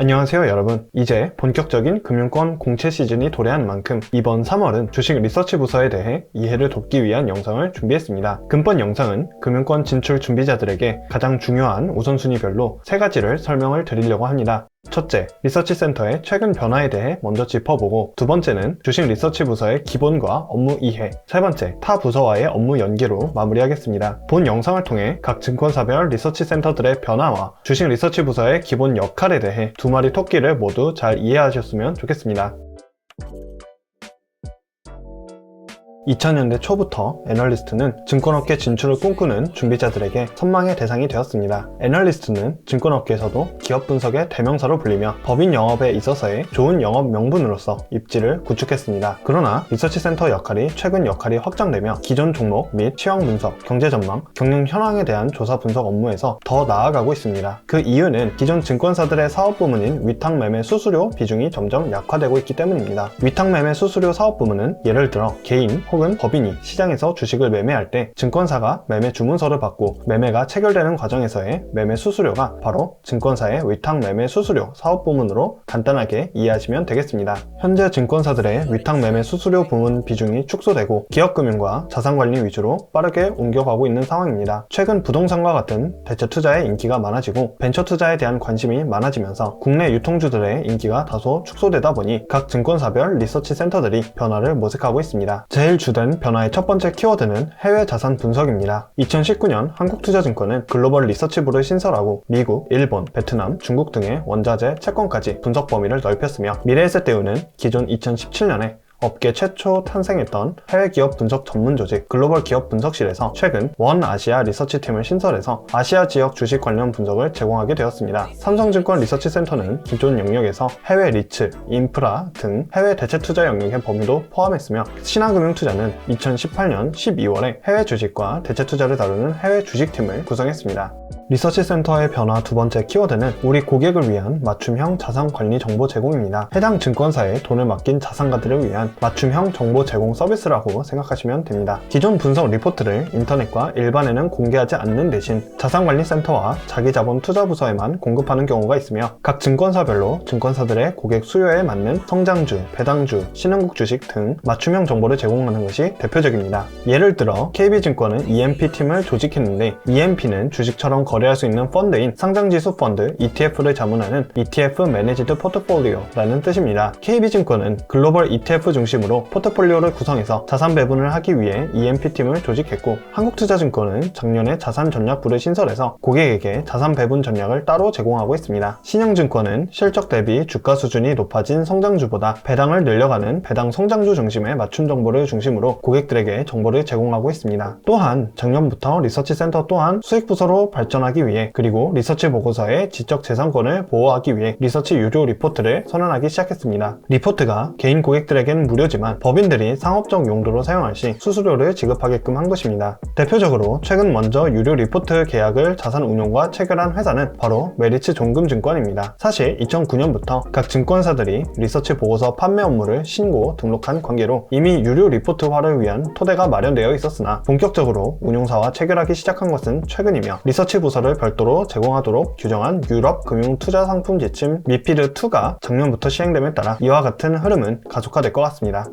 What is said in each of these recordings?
안녕하세요 여러분. 이제 본격적인 금융권 공채 시즌이 도래한 만큼 이번 3월은 주식 리서치 부서에 대해 이해를 돕기 위한 영상을 준비했습니다. 근본 영상은 금융권 진출 준비자들에게 가장 중요한 우선순위별로 3가지를 설명을 드리려고 합니다. 첫째, 리서치 센터의 최근 변화에 대해 먼저 짚어보고, 두 번째는 주식 리서치 부서의 기본과 업무 이해, 세 번째, 타 부서와의 업무 연계로 마무리하겠습니다. 본 영상을 통해 각 증권사별 리서치 센터들의 변화와 주식 리서치 부서의 기본 역할에 대해 두 마리 토끼를 모두 잘 이해하셨으면 좋겠습니다. 2000년대 초부터 애널리스트는 증권업계 진출을 꿈꾸는 준비자들에게 선망의 대상이 되었습니다. 애널리스트는 증권업계에서도 기업 분석의 대명사로 불리며 법인 영업에 있어서의 좋은 영업 명분으로서 입지를 구축했습니다. 그러나 리서치센터 역할이 최근 역할이 확장되며 기존 종목 및 시황 분석, 경제 전망, 경영 현황에 대한 조사 분석 업무에서 더 나아가고 있습니다. 그 이유는 기존 증권사들의 사업 부문인 위탁매매 수수료 비중이 점점 약화되고 있기 때문입니다. 위탁매매 수수료 사업 부문은 예를 들어 개인 혹은 법인이 시장에서 주식을 매매할 때 증권사가 매매 주문서를 받고 매매가 체결되는 과정에서의 매매 수수료가 바로 증권사의 위탁 매매 수수료 사업 부문으로 간단하게 이해하시면 되겠습니다. 현재 증권사들의 위탁 매매 수수료 부문 비중이 축소되고 기업금융과 자산관리 위주로 빠르게 옮겨가고 있는 상황입니다. 최근 부동산과 같은 대체 투자의 인기가 많아지고 벤처 투자에 대한 관심이 많아지면서 국내 유통주들의 인기가 다소 축소되다 보니 각 증권사별 리서치 센터들이 변화를 모색하고 있습니다. 제일 주된 변화의 첫 번째 키워드는 해외 자산 분석입니다. 2019년 한국투자증권은 글로벌 리서치부를 신설하고 미국, 일본, 베트남, 중국 등의 원자재, 채권까지 분석 범위를 넓혔으며 미래에셋대우는 기존 2017년에 업계 최초 탄생했던 해외 기업 분석 전문 조직 글로벌 기업 분석실에서 최근 원 아시아 리서치팀을 신설해서 아시아 지역 주식 관련 분석을 제공하게 되었습니다. 삼성증권 리서치센터는 기존 영역에서 해외 리츠, 인프라 등 해외 대체 투자 영역의 범위도 포함했으며 신한금융투자는 2018년 12월에 해외 주식과 대체 투자를 다루는 해외 주식팀을 구성했습니다. 리서치센터의 변화 두 번째 키워드는 우리 고객을 위한 맞춤형 자산관리 정보 제공입니다. 해당 증권사에 돈을 맡긴 자산가들을 위한 맞춤형 정보 제공 서비스라고 생각하시면 됩니다. 기존 분석 리포트를 인터넷과 일반에는 공개하지 않는 대신 자산관리센터와 자기자본투자부서에만 공급하는 경우가 있으며 각 증권사별로 증권사들의 고객 수요에 맞는 성장주, 배당주, 신흥국 주식 등 맞춤형 정보를 제공하는 것이 대표적입니다. 예를 들어 KB증권은 EMP팀을 조직했는데 EMP는 주식처럼 거래할 수 있는 펀드인 상장지수 펀드 ETF를 자문하는 ETF 매니지드 포트폴리오라는 뜻입니다. KB증권은 글로벌 ETF 중심으로 포트폴리오를 구성해서 자산 배분을 하기 위해 EMP팀을 조직했고 한국투자증권은 작년에 자산 전략부를 신설해서 고객에게 자산 배분 전략을 따로 제공하고 있습니다. 신영증권은 실적 대비 주가 수준이 높아진 성장주보다 배당을 늘려가는 배당 성장주 중심의 맞춤 정보를 중심으로 고객들에게 정보를 제공하고 있습니다. 또한 작년부터 리서치센터 또한 수익부서로 발전하기 위해 그리고 리서치 보고서의 지적재산권을 보호하기 위해 리서치 유료 리포트를 선언하기 시작했습니다. 리포트가 개인 고객들에게는 무료지만 법인들이 상업적 용도로 사용할 시 수수료를 지급하게끔 한 것입니다. 대표적으로 최근 먼저 유료 리포트 계약을 자산운용과 체결한 회사는 바로 메리츠 종금증권입니다. 사실 2009년부터 각 증권사들이 리서치 보고서 판매 업무를 신고 등록한 관계로 이미 유료 리포트화를 위한 토대가 마련되어 있었으나 본격적으로 운용사와 체결하기 시작한 것은 최근이며 리서치 부서를 별도로 제공하도록 규정한 유럽 금융투자상품 지침 미피드2가 작년부터 시행됨에 따라 이와 같은 흐름은 가속화될 것 같습니다.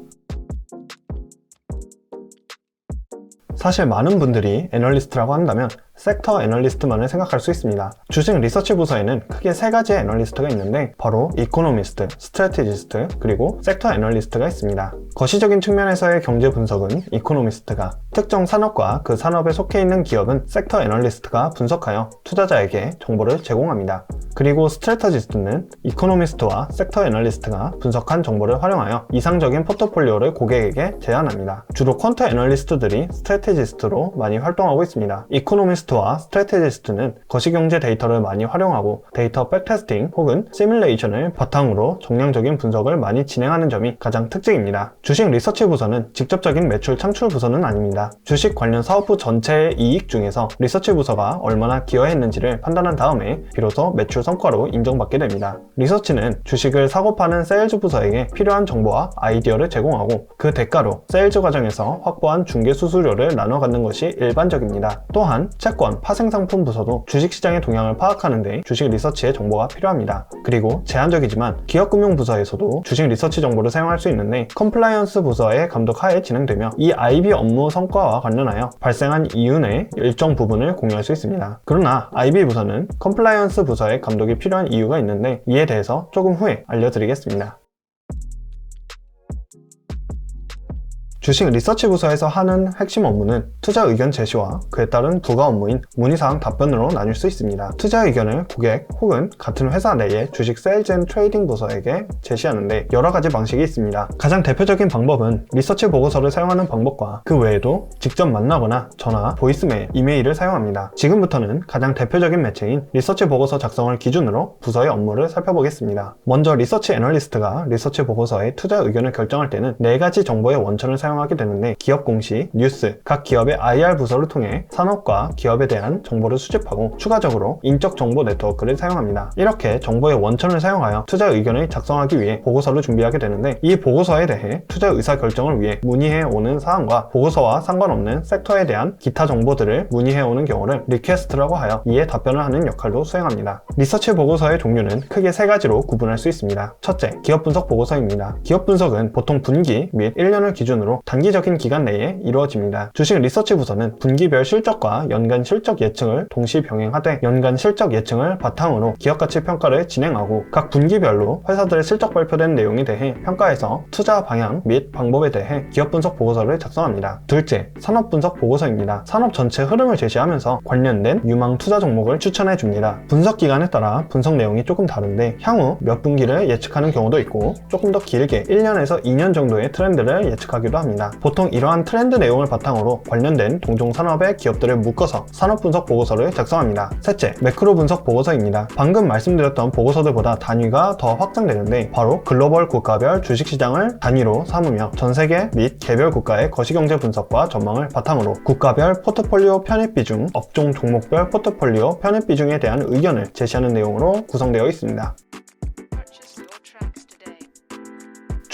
사실 많은 분들이 애널리스트라고 한다면 섹터 애널리스트만을 생각할 수 있습니다. 주식 리서치 부서에는 크게 3가지의 애널리스트가 있는데 바로 이코노미스트, 스트래티지스트, 그리고 섹터 애널리스트가 있습니다. 거시적인 측면에서의 경제 분석은 이코노미스트가, 특정 산업과 그 산업에 속해 있는 기업은 섹터 애널리스트가 분석하여 투자자에게 정보를 제공합니다. 그리고 스트래티지스트는 이코노미스트와 섹터 애널리스트가 분석한 정보를 활용하여 이상적인 포트폴리오를 고객에게 제안합니다. 주로 퀀트 애널리스트들이 스트래티지스트로 많이 활동하고 있습니다. 이코노미스트 애널리스트와 스트래테지스트는 거시경제 데이터를 많이 활용하고 데이터 백테스팅 혹은 시뮬레이션을 바탕으로 정량적인 분석을 많이 진행하는 점이 가장 특징입니다. 주식 리서치 부서는 직접적인 매출 창출 부서는 아닙니다. 주식 관련 사업부 전체의 이익 중에서 리서치 부서가 얼마나 기여했는지를 판단한 다음에 비로소 매출 성과로 인정받게 됩니다. 리서치는 주식을 사고 파는 세일즈 부서에게 필요한 정보와 아이디어를 제공하고 그 대가로 세일즈 과정에서 확보한 중개 수수료를 나눠 갖는 것이 일반적입니다. 또한 채권, 파생상품 부서도 주식시장의 동향을 파악하는 데 주식 리서치의 정보가 필요합니다. 그리고 제한적이지만 기업금융부서에서도 주식 리서치 정보를 사용할 수 있는데 컴플라이언스 부서의 감독 하에 진행되며 이 IB 업무 성과와 관련하여 발생한 이윤의 일정 부분을 공유할 수 있습니다. 그러나 IB 부서는 컴플라이언스 부서의 감독이 필요한 이유가 있는데 이에 대해서 조금 후에 알려드리겠습니다. 주식 리서치 부서에서 하는 핵심 업무는 투자 의견 제시와 그에 따른 부가 업무인 문의사항 답변으로 나뉠 수 있습니다. 투자 의견을 고객 혹은 같은 회사 내의 주식 세일즈 앤 트레이딩 부서에게 제시하는데 여러 가지 방식이 있습니다. 가장 대표적인 방법은 리서치 보고서를 사용하는 방법과 그 외에도 직접 만나거나 전화, 보이스메일, 이메일을 사용합니다. 지금부터는 가장 대표적인 매체인 리서치 보고서 작성을 기준으로 부서의 업무를 살펴보겠습니다. 먼저 리서치 애널리스트가 리서치 보고서의 투자 의견을 결정할 때는 4가지 정보의 원천을 사용하게 되는데 기업 공시, 뉴스, 각 기업의 IR 부서를 통해 산업과 기업에 대한 정보를 수집하고 추가적으로 인적 정보 네트워크를 사용합니다. 이렇게 정보의 원천을 사용하여 투자 의견을 작성하기 위해 보고서를 준비하게 되는데 이 보고서에 대해 투자 의사 결정을 위해 문의해 오는 사항과 보고서와 상관없는 섹터에 대한 기타 정보들을 문의해 오는 경우를 리퀘스트라고 하여 이에 답변을 하는 역할도 수행합니다. 리서치 보고서의 종류는 크게 3가지로 구분할 수 있습니다. 첫째, 기업 분석 보고서입니다. 기업 분석은 보통 분기 및 1년을 기준으로 단기적인 기간 내에 이루어집니다. 주식 리서치 부서는 분기별 실적과 연간 실적 예측을 동시 병행하되 연간 실적 예측을 바탕으로 기업 가치 평가를 진행하고 각 분기별로 회사들의 실적 발표된 내용에 대해 평가해서 투자 방향 및 방법에 대해 기업 분석 보고서를 작성합니다. 둘째, 산업 분석 보고서입니다. 산업 전체 흐름을 제시하면서 관련된 유망 투자 종목을 추천해 줍니다. 분석 기간에 따라 분석 내용이 조금 다른데 향후 몇 분기를 예측하는 경우도 있고 조금 더 길게 1년에서 2년 정도의 트렌드를 예측하기도 합니다. 보통 이러한 트렌드 내용을 바탕으로 관련된 동종 산업의 기업들을 묶어서 산업 분석 보고서를 작성합니다. 셋째, 매크로 분석 보고서입니다. 방금 말씀드렸던 보고서들보다 단위가 더 확장되는데 바로 글로벌 국가별 주식시장을 단위로 삼으며 전세계 및 개별 국가의 거시경제 분석과 전망을 바탕으로 국가별 포트폴리오 편입 비중, 업종 종목별 포트폴리오 편입 비중에 대한 의견을 제시하는 내용으로 구성되어 있습니다.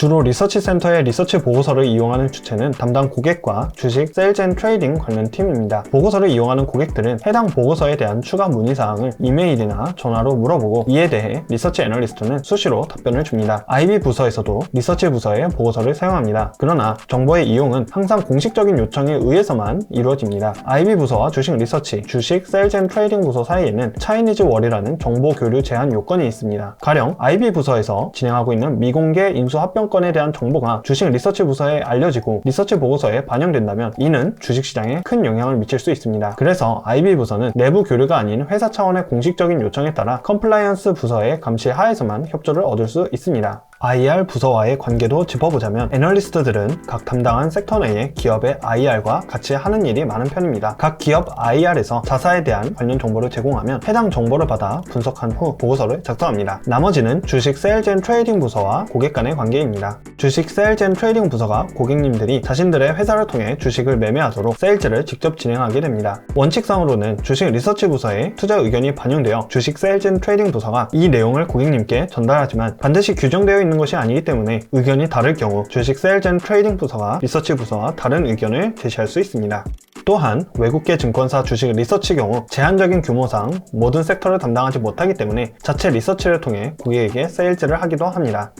주로 리서치 센터의 리서치 보고서를 이용하는 주체는 담당 고객과 주식 세일즈 앤 트레이딩 관련 팀입니다. 보고서를 이용하는 고객들은 해당 보고서에 대한 추가 문의사항을 이메일이나 전화로 물어보고 이에 대해 리서치 애널리스트는 수시로 답변을 줍니다. IB 부서에서도 리서치 부서의 보고서를 사용합니다. 그러나 정보의 이용은 항상 공식적인 요청에 의해서만 이루어집니다. IB 부서와 주식 리서치, 주식 세일즈 앤 트레이딩 부서 사이에는 차이니즈 월이라는 정보 교류 제한 요건이 있습니다. 가령 IB 부서에서 진행하고 있는 미공개 인수 합병 건에 대한 정보가 주식 리서치 부서에 알려지고 리서치 보고서에 반영된다면 이는 주식시장에 큰 영향을 미칠 수 있습니다. 그래서 IB 부서는 내부 교류가 아닌 회사 차원의 공식적인 요청에 따라 컴플라이언스 부서의 감시 하에서만 협조를 얻을 수 있습니다. IR 부서와의 관계도 짚어보자면 애널리스트들은 각 담당한 섹터 내의 기업의 IR과 같이 하는 일이 많은 편입니다. 각 기업 IR에서 자사에 대한 관련 정보를 제공하면 해당 정보를 받아 분석한 후 보고서를 작성합니다. 나머지는 주식 세일즈 앤 트레이딩 부서와 고객 간의 관계입니다. 주식 세일즈 앤 트레이딩 부서가 고객님들이 자신들의 회사를 통해 주식을 매매하도록 세일즈를 직접 진행하게 됩니다. 원칙상으로는 주식 리서치 부서에 투자 의견이 반영되어 주식 세일즈 앤 트레이딩 부서가 이 내용을 고객님께 전달하지만 반드시 규정되어 있는 것이 아니기 때문에 의견이 다를 경우 주식 세일즈 앤 트레이딩 부서가 리서치 부서와 다른 의견을 제시할 수 있습니다. 또한 외국계 증권사 주식 리서치 경우 제한적인 규모상 모든 섹터를 담당하지 못하기 때문에 자체 리서치를 통해 고객에게 세일즈를 하기도 합니다.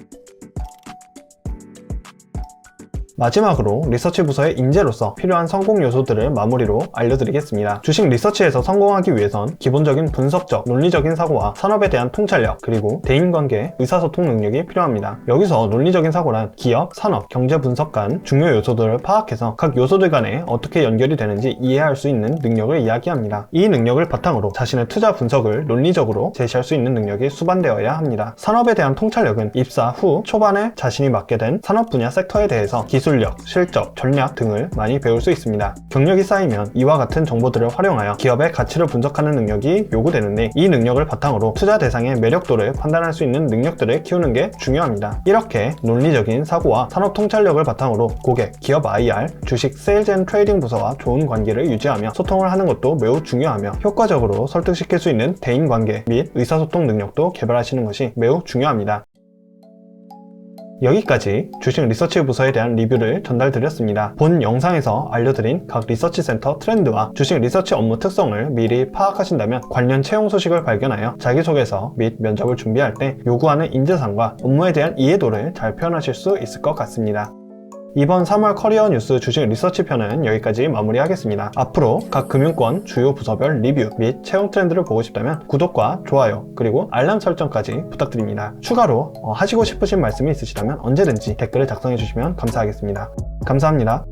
마지막으로 리서치 부서의 인재로서 필요한 성공 요소들을 마무리로 알려드리겠습니다. 주식 리서치에서 성공하기 위해선 기본적인 분석적, 논리적인 사고와 산업에 대한 통찰력, 그리고 대인관계, 의사소통 능력이 필요합니다. 여기서 논리적인 사고란 기업, 산업, 경제 분석 간 중요 요소들을 파악해서 각 요소들 간에 어떻게 연결이 되는지 이해할 수 있는 능력을 이야기합니다. 이 능력을 바탕으로 자신의 투자 분석을 논리적으로 제시할 수 있는 능력이 수반되어야 합니다. 산업에 대한 통찰력은 입사 후 초반에 자신이 맡게 된 산업 분야 섹터에 대해서 기술 기술력, 실적, 전략 등을 많이 배울 수 있습니다. 경력이 쌓이면 이와 같은 정보들을 활용하여 기업의 가치를 분석하는 능력이 요구되는데, 이 능력을 바탕으로 투자 대상의 매력도를 판단할 수 있는 능력들을 키우는 게 중요합니다. 이렇게 논리적인 사고와 산업 통찰력을 바탕으로 고객, 기업 IR, 주식 세일즈 앤 트레이딩 부서와 좋은 관계를 유지하며 소통을 하는 것도 매우 중요하며, 효과적으로 설득시킬 수 있는 대인관계 및 의사소통 능력도 개발하시는 것이 매우 중요합니다. 여기까지 주식 리서치 부서에 대한 리뷰를 전달드렸습니다. 본 영상에서 알려드린 각 리서치 센터 트렌드와 주식 리서치 업무 특성을 미리 파악하신다면 관련 채용 소식을 발견하여 자기소개서 및 면접을 준비할 때 요구하는 인재상과 업무에 대한 이해도를 잘 표현하실 수 있을 것 같습니다. 이번 3월 커리어 뉴스 주식 리서치 편은 여기까지 마무리하겠습니다. 앞으로 각 금융권 주요 부서별 리뷰 및 채용 트렌드를 보고 싶다면 구독과 좋아요 그리고 알람 설정까지 부탁드립니다. 추가로 하시고 싶으신 말씀이 있으시다면 언제든지 댓글을 작성해 주시면 감사하겠습니다. 감사합니다.